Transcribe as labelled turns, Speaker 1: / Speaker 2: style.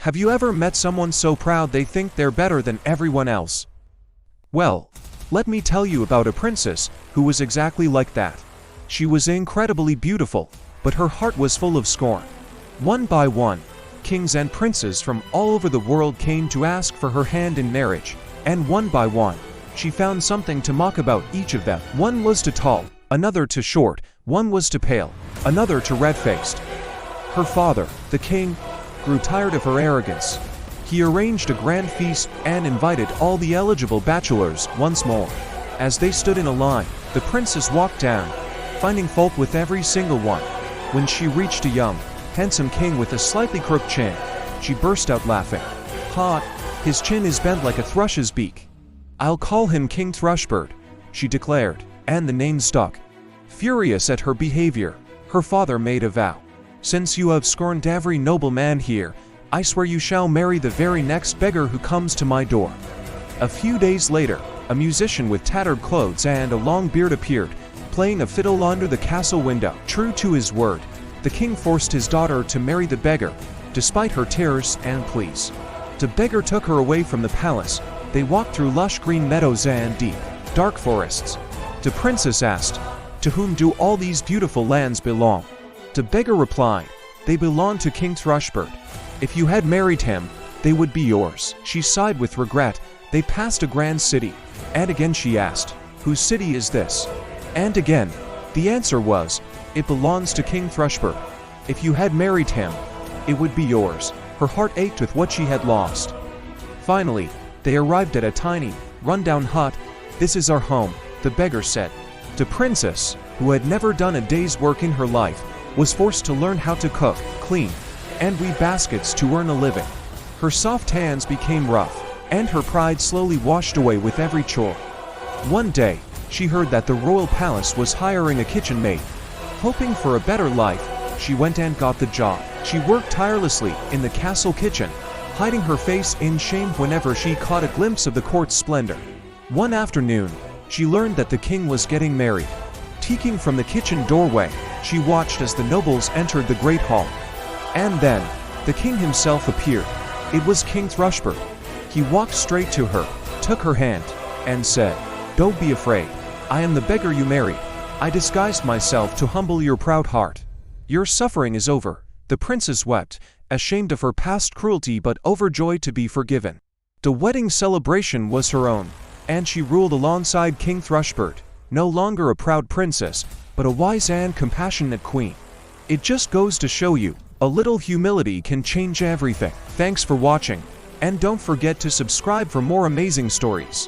Speaker 1: Have you ever met someone so proud they think they're better than everyone else? Well, let me tell you about a princess who was exactly like that. She was incredibly beautiful, but her heart was full of scorn. One by one, kings and princes from all over the world came to ask for her hand in marriage, and one by one, she found something to mock about each of them. One was too tall, another too short, one was too pale, another too red-faced. Her father, the king, grew tired of her arrogance. He arranged a grand feast and invited all the eligible bachelors once more. As they stood in a line, the princess walked down, finding fault with every single one. When she reached a young, handsome king with a slightly crooked chin, she burst out laughing. "Ha! His chin is bent like a thrush's beak. I'll call him King Thrushbeard," she declared, and the name stuck. Furious at her behavior, her father made a vow. "Since you have scorned every noble man here, I swear you shall marry the very next beggar who comes to my door." A few days later, a musician with tattered clothes and a long beard appeared, playing a fiddle under the castle window. True to his word, the king forced his daughter to marry the beggar, despite her tears and pleas. The beggar took her away from the palace. They walked through lush green meadows and deep, dark forests. The princess asked, "To whom do all these beautiful lands belong?" The beggar replied, "They belong to King Thrushbeard. If you had married him, they would be yours." She sighed with regret. They passed a grand city, and again she asked, "Whose city is this?" And again, the answer was, "It belongs to King Thrushbeard. If you had married him, it would be yours." Her heart ached with what she had lost. Finally, they arrived at a tiny, run-down hut. "This is our home," the beggar said. The princess, who had never done a day's work in her life, was forced to learn how to cook, clean, and weave baskets to earn a living. Her soft hands became rough, and her pride slowly washed away with every chore. One day, she heard that the royal palace was hiring a kitchen maid. Hoping for a better life, she went and got the job. She worked tirelessly in the castle kitchen, hiding her face in shame whenever she caught a glimpse of the court's splendor. One afternoon, she learned that the king was getting married. Peeking from the kitchen doorway, she watched as the nobles entered the great hall. And then, the king himself appeared. It was King Thrushbeard. He walked straight to her, took her hand, and said, "Don't be afraid. I am the beggar you married. I disguised myself to humble your proud heart. Your suffering is over." The princess wept, ashamed of her past cruelty but overjoyed to be forgiven. The wedding celebration was her own, and she ruled alongside King Thrushbeard, no longer a proud princess, but a wise and compassionate queen. It just goes to show you, a little humility can change everything. Thanks for watching, and don't forget to subscribe for more amazing stories.